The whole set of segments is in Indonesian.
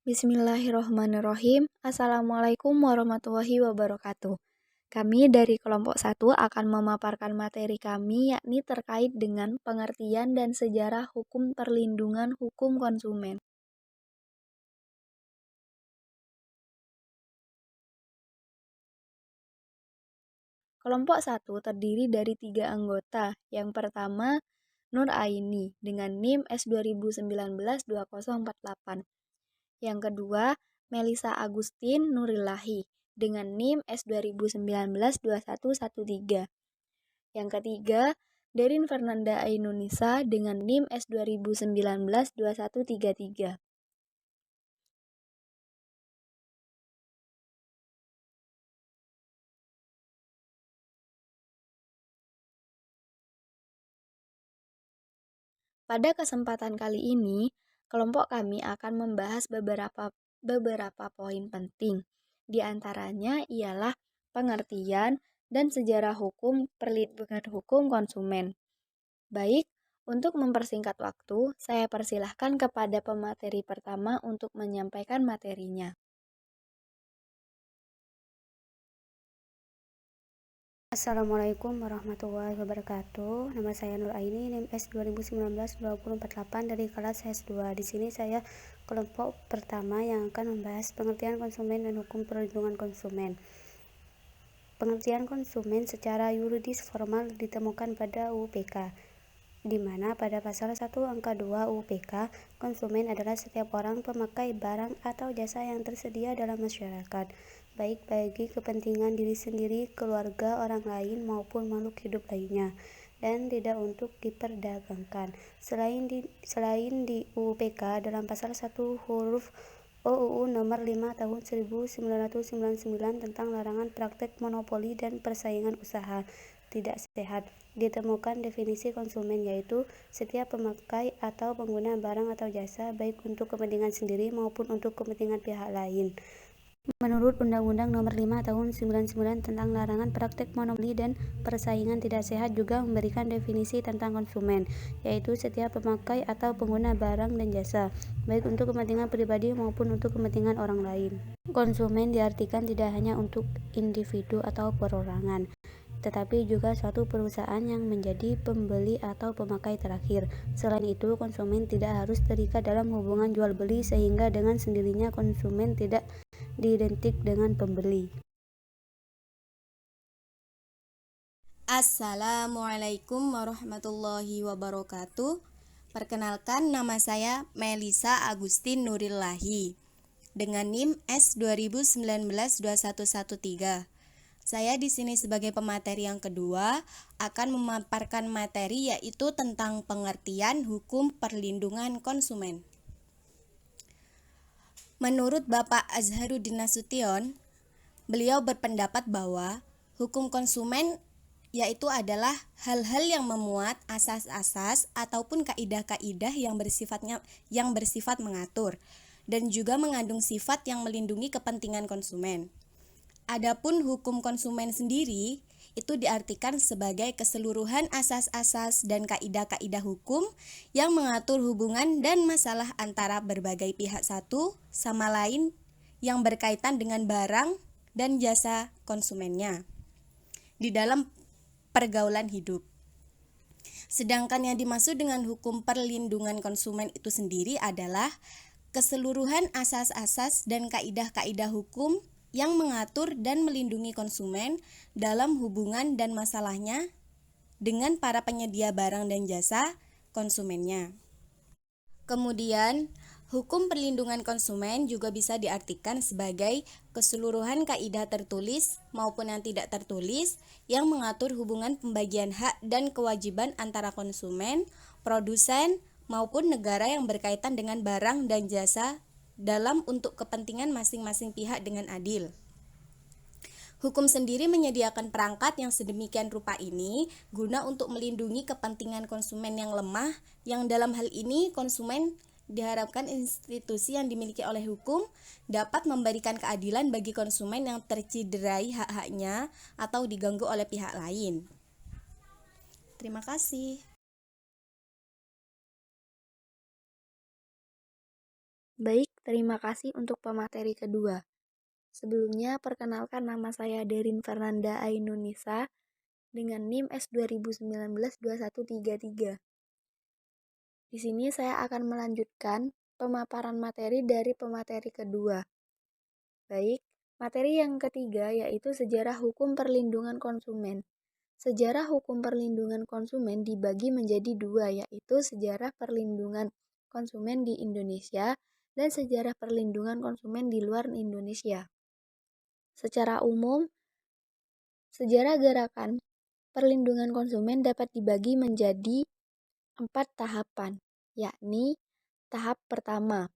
Bismillahirrahmanirrahim. Assalamualaikum warahmatullahi wabarakatuh. Kami dari kelompok 1 akan memaparkan materi kami yakni terkait dengan pengertian dan sejarah hukum perlindungan hukum konsumen. Kelompok 1 terdiri dari 3 anggota. Yang pertama, Nur Aini dengan NIM S2019-2048. Yang kedua, Melisa Agustin Nurillahi dengan NIM S2019-2113. Yang ketiga, Derin Fernanda Ainunisa dengan NIM S2019-2133. Pada kesempatan kali ini, kelompok kami akan membahas beberapa poin penting. Di antaranya ialah pengertian dan sejarah hukum perlindungan hukum konsumen. Baik, untuk mempersingkat waktu, saya persilahkan kepada pemateri pertama untuk menyampaikan materinya. Assalamualaikum warahmatullahi wabarakatuh. Nama saya Nur Aini, NIM S2019-2048 dari kelas S2. Di sini saya kelompok pertama yang akan membahas pengertian konsumen dan hukum perlindungan konsumen. Pengertian konsumen secara yuridis formal ditemukan pada UU PK, di mana pada pasal 1 angka 2 UU PK, konsumen adalah setiap orang pemakai barang atau jasa yang tersedia dalam masyarakat, baik bagi kepentingan diri sendiri, keluarga, orang lain, maupun makhluk hidup lainnya, dan tidak untuk diperdagangkan. Selain di UU PK dalam pasal 1 huruf UU Nomor 5 Tahun 1999 tentang larangan praktek monopoli dan persaingan usaha tidak sehat, ditemukan definisi konsumen yaitu setiap pemakai atau pengguna barang atau jasa baik untuk kepentingan sendiri maupun untuk kepentingan pihak lain. Menurut Undang-Undang Nomor 5 Tahun 1999 tentang larangan praktek monopoli dan persaingan tidak sehat juga memberikan definisi tentang konsumen, yaitu setiap pemakai atau pengguna barang dan jasa, baik untuk kepentingan pribadi maupun untuk kepentingan orang lain. Konsumen diartikan tidak hanya untuk individu atau perorangan, tetapi juga suatu perusahaan yang menjadi pembeli atau pemakai terakhir. Selain itu, konsumen tidak harus terikat dalam hubungan jual-beli sehingga dengan sendirinya konsumen tidak diidentik dengan pembeli. Assalamualaikum warahmatullahi wabarakatuh. Perkenalkan, nama saya Melisa Agustin Nurillahi dengan NIM S2019-2113. Saya di sini sebagai pemateri yang kedua akan memaparkan materi yaitu tentang pengertian hukum perlindungan konsumen. Menurut Bapak Azharuddin Nasution, beliau berpendapat bahwa hukum konsumen yaitu adalah hal-hal yang memuat asas-asas ataupun kaidah-kaidah yang bersifat mengatur dan juga mengandung sifat yang melindungi kepentingan konsumen. Adapun hukum konsumen sendiri itu diartikan sebagai keseluruhan asas-asas dan kaidah-kaidah hukum yang mengatur hubungan dan masalah antara berbagai pihak satu sama lain yang berkaitan dengan barang dan jasa konsumennya di dalam pergaulan hidup. Sedangkan yang dimaksud dengan hukum perlindungan konsumen itu sendiri adalah keseluruhan asas-asas dan kaidah-kaidah hukum yang mengatur dan melindungi konsumen dalam hubungan dan masalahnya dengan para penyedia barang dan jasa konsumennya. Kemudian, hukum perlindungan konsumen juga bisa diartikan sebagai keseluruhan kaidah tertulis maupun yang tidak tertulis yang mengatur hubungan pembagian hak dan kewajiban antara konsumen, produsen, maupun negara yang berkaitan dengan barang dan jasa dalam untuk kepentingan masing-masing pihak dengan adil. Hukum sendiri menyediakan perangkat yang sedemikian rupa ini guna untuk melindungi kepentingan konsumen yang lemah, yang dalam hal ini konsumen diharapkan institusi yang dimiliki oleh hukum dapat memberikan keadilan bagi konsumen yang tercederai hak-haknya atau diganggu oleh pihak lain. Terima kasih. Baik, Terima kasih untuk pemateri kedua. Sebelumnya, perkenalkan nama saya Derin Fernanda Ainunisa dengan NIM S2019-2133. Di sini saya akan melanjutkan pemaparan materi dari pemateri kedua. Baik, materi yang ketiga yaitu sejarah hukum perlindungan konsumen. Sejarah hukum perlindungan konsumen dibagi menjadi dua, yaitu sejarah perlindungan konsumen di Indonesia dan sejarah perlindungan konsumen di luar Indonesia. Secara umum, sejarah gerakan perlindungan konsumen dapat dibagi menjadi 4 tahapan, yakni tahap pertama,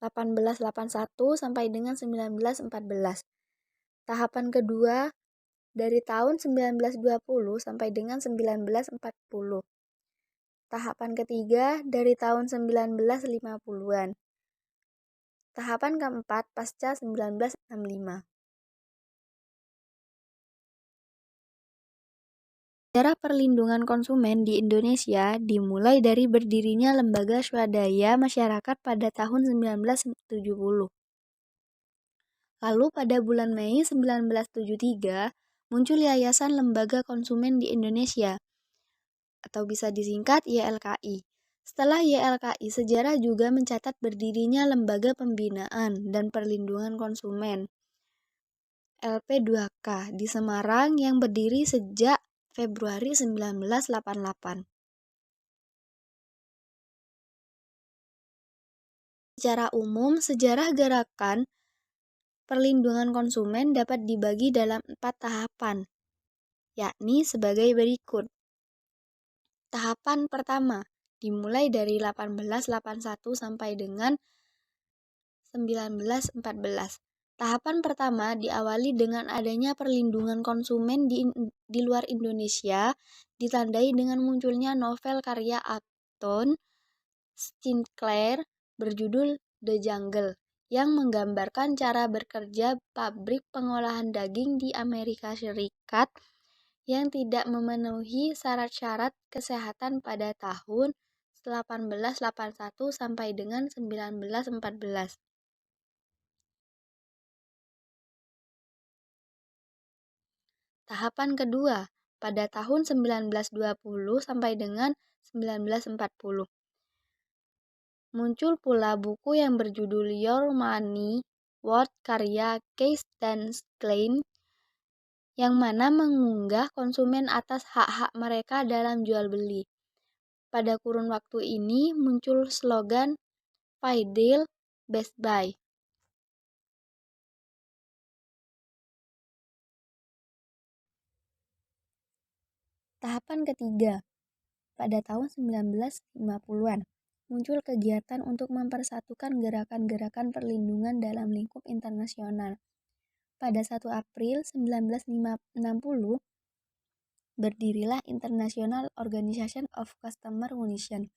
1881 sampai dengan 1914. Tahapan kedua, dari tahun 1920 sampai dengan 1940. Tahapan ketiga, dari tahun 1950-an. Tahapan keempat, pasca 1965. Sejarah perlindungan konsumen di Indonesia dimulai dari berdirinya Lembaga Swadaya Masyarakat pada tahun 1970. Lalu pada bulan Mei 1973, muncul Yayasan Lembaga Konsumen di Indonesia, atau bisa disingkat YLKI. Setelah YLKI, sejarah juga mencatat berdirinya Lembaga Pembinaan dan Perlindungan Konsumen LP2K di Semarang yang berdiri sejak Februari 1988. Secara umum, sejarah gerakan perlindungan konsumen dapat dibagi dalam 4 tahapan, yakni sebagai berikut. Tahapan pertama dimulai dari 1881 sampai dengan 1914. Tahapan pertama diawali dengan adanya perlindungan konsumen di luar Indonesia, ditandai dengan munculnya novel karya Upton Sinclair berjudul The Jungle, yang menggambarkan cara bekerja pabrik pengolahan daging di Amerika Serikat yang tidak memenuhi syarat-syarat kesehatan pada tahun 1881 sampai dengan 1914. Tahapan kedua, pada tahun 1920 sampai dengan 1940. Muncul pula buku yang berjudul Your Money Worth karya Case dan Klein, yang mana mengunggah konsumen atas hak-hak mereka dalam jual beli. Pada kurun waktu ini muncul slogan Buy Deal, Best Buy. Tahapan ketiga, pada tahun 1950-an, muncul kegiatan untuk mempersatukan gerakan-gerakan perlindungan dalam lingkup internasional. Pada 1 April 1960, berdirilah International Organization of Customer Union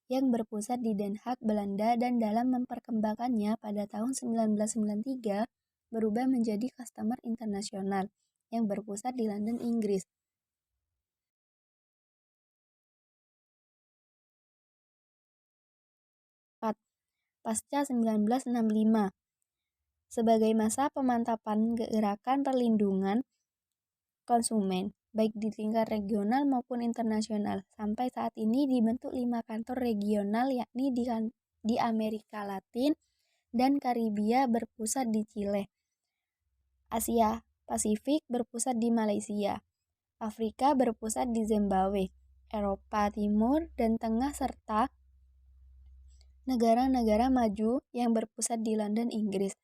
yang berpusat di Den Haag, Belanda, dan dalam memperkembangkannya pada tahun 1993 berubah menjadi Customer International yang berpusat di London, Inggris. Pasca 1965, sebagai masa pemantapan gerakan perlindungan konsumen, baik di tingkat regional maupun internasional. Sampai saat ini dibentuk 5 kantor regional, yakni di Amerika Latin dan Karibia berpusat di Chile, Asia Pasifik berpusat di Malaysia, Afrika berpusat di Zimbabwe, Eropa Timur dan Tengah, serta negara-negara maju yang berpusat di London, Inggris.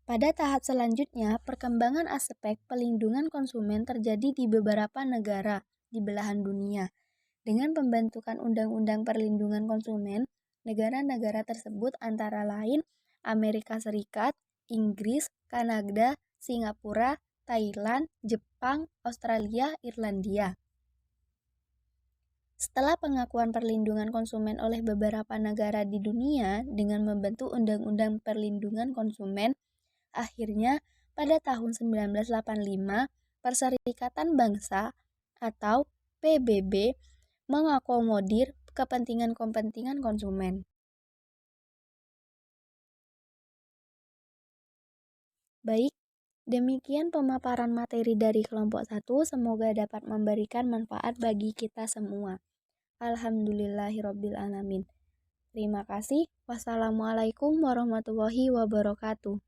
Pada tahap selanjutnya, perkembangan aspek pelindungan konsumen terjadi di beberapa negara di belahan dunia. Dengan pembentukan Undang-Undang Perlindungan Konsumen, negara-negara tersebut antara lain Amerika Serikat, Inggris, Kanada, Singapura, Thailand, Jepang, Australia, Irlandia. Setelah pengakuan perlindungan konsumen oleh beberapa negara di dunia dengan membentuk Undang-Undang Perlindungan Konsumen, akhirnya pada tahun 1985, Perserikatan Bangsa atau PBB mengakomodir kepentingan-kepentingan konsumen. Baik, demikian pemaparan materi dari kelompok 1, semoga dapat memberikan manfaat bagi kita semua. Alhamdulillahirobbilalamin. Terima kasih. Wassalamualaikum warahmatullahi wabarakatuh.